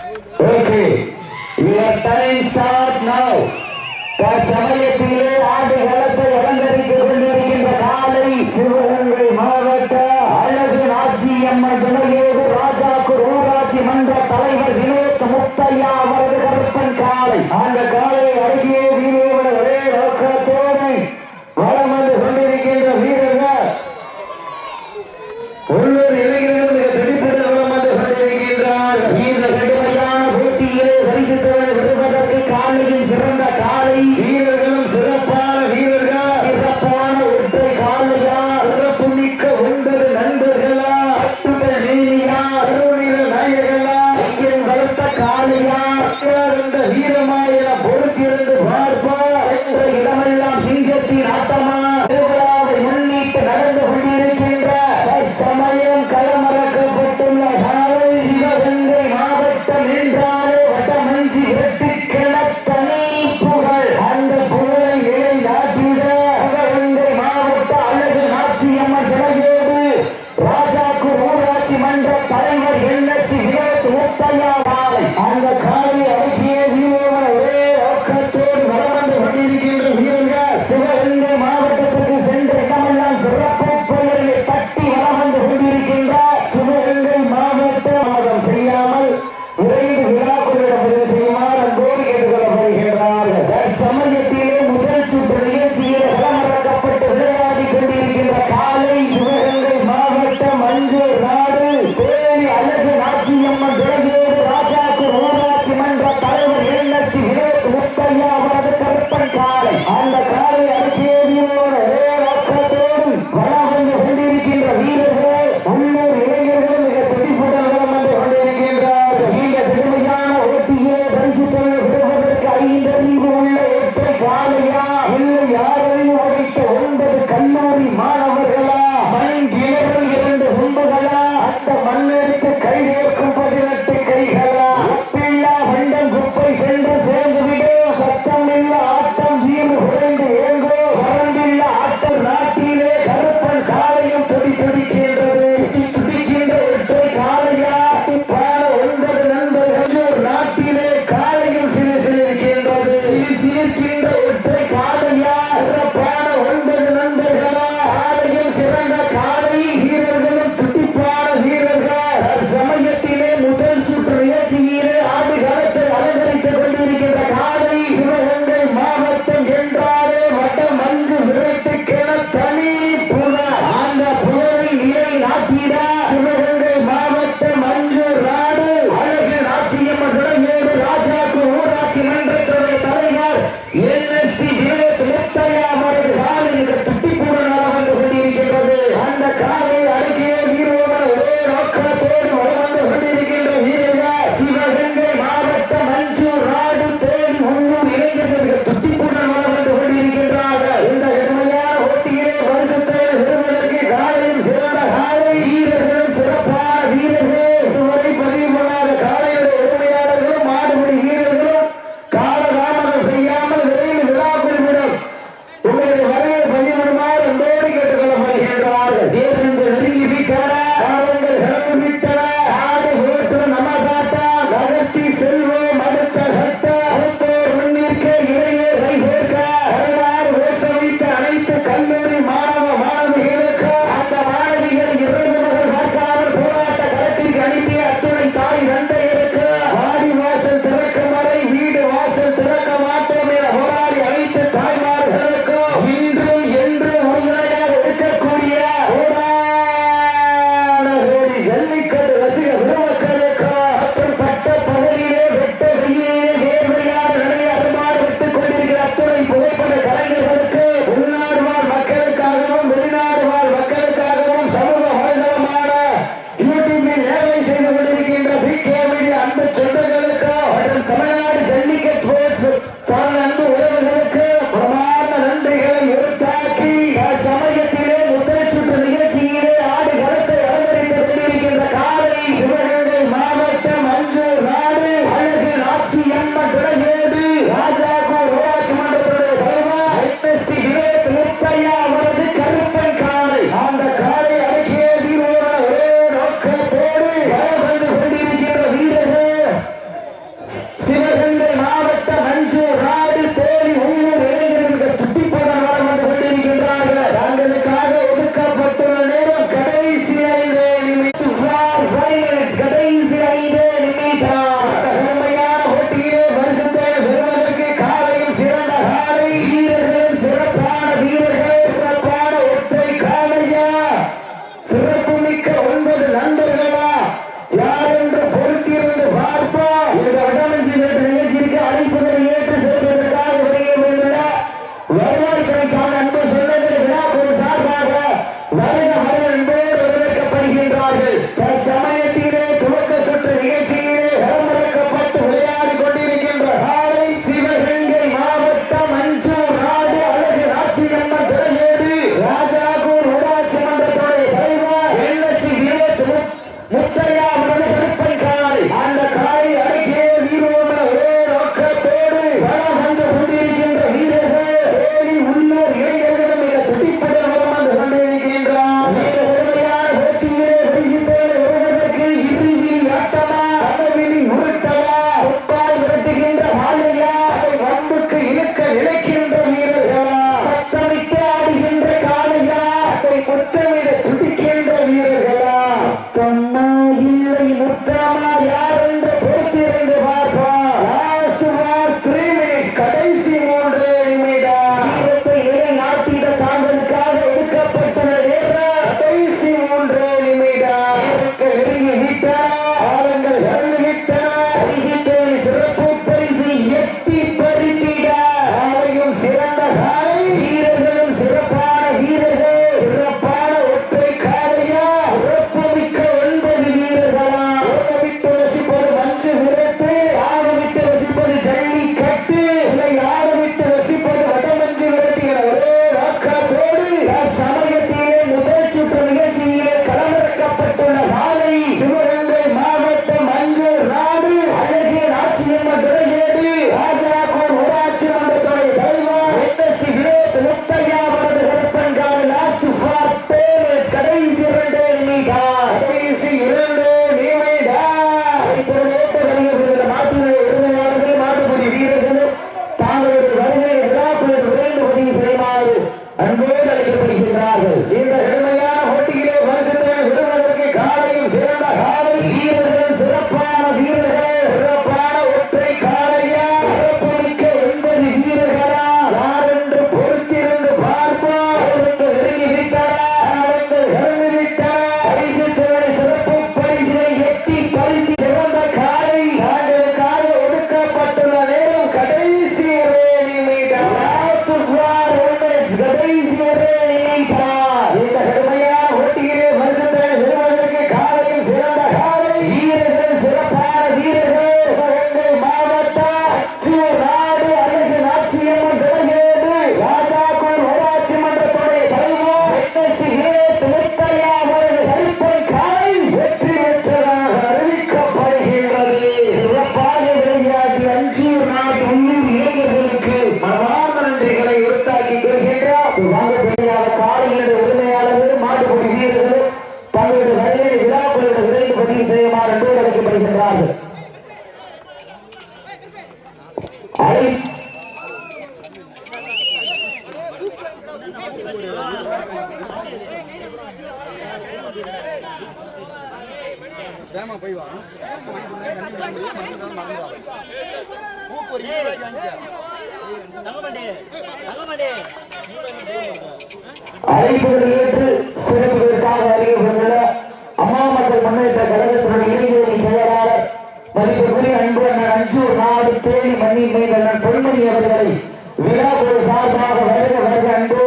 Okay, your time start now. தற்சமயத்திலே ஆடு களத்தை அலங்கரித்துக் கொண்டிருக்கின்ற காலை சிவகங்கை மாவட்ட அழகு நாச்சியம்மன் துணையோடு ராஜாக்கு ஊராட்சி மன்ற தலைவர் வினோத் முத்தையா அவரது கருப்பன் காலை. அந்த காலை அழகிய வீரோட ஒரே நோக்கத்தோடு வளம் வந்து கொண்டிருக்கின்ற வீரர்கள் உள்ளூர் இளைஞர்கள் மிக துடிப்புடன் வளம் வந்து கொண்டிருக்கின்றார். இந்த கடுமையான போட்டியிலே பரிசு பெறுவதற்கு காலையில் சிறந்த காலை வீரர்களும் சிறப்பான வீரர்கள், சிறப்பான ஒற்றை காலையா, சிறப்பு மிக்க 9 நண்பர்களா, அத்துடன் நீதியா, அருணில நாயகர்களா, எங்கின் வளர்த்த காலையா, இந்த வீரமாயிர பொறுத்திருந்து பார்ப்பார். என்ற இடமெல்லாம் சிங்கத்தின் ஆட்டமா திருவிழாவை முன்னிட்டு நடந்து கொண்டிருக்கின்ற சமயம் களமறக்கப்பட்டுள்ள காலை சிவகங்கை மாவட்டம் என்றாலே வடமஞ்சி வெட்டி கிணத்தனி புகழ். அந்த புகழை இலை நாட்டிட சிவகங்கை மாவட்ட அழகு நாச்சியம்மன் துணையோடு ராஜாக்கு ஊராட்சி மன்ற தலைவர் என்எஸ்சி வினோத் முத்தையா காலை. அந்த காலை அழகிய வீரர்கள் ஒரே நோக்கத்தோடு வலம் வந்து கொண்டிருக்கின்ற வீரர்கள் சிவகங்கை மாவட்டத்துக்கு சென்ற இடமெல்லாம் சிறப்பு பெயர்களை தட்டி வலம் வந்து கொண்டிருக்கின்றார். சிவகங்கை மாவட்டம் செய்யாமல் விரைந்து விழாக்குள்ளிடம் பதிவு செய்யுமாறு அன்போடு கேட்டுக்கொள்ளப்படுகின்றார்கள். தற்சமயத்திலே முதல் சுற்று நிகழ்ச்சியில் களமிறக்கப்பட்டு விளையாடி கொண்டிருக்கின்ற காலை சிவகங்கை மாவட்டம் அஞ்சூர் நாடு தேனி அழகு நாச்சியம்மன் துணையோடு ராஜாக்கு ஊராட்சி மன்ற அழைப்புகளை ஏற்று சிறப்புகளுக்காக அறியப்பட்டுள்ள அம்மா மக்கள் முன்னேற்ற கழகத்தினுடைய இளைஞரணி செயலாளர் மதிப்புக்குரிய அன்பு அண்ணன் அஞ்சூர் நாடு தேனி மண்ணி மேல் அண்ணன் பொன்மணி அவர்களை விழா குழு சார்பாக வருக வருக அன்பு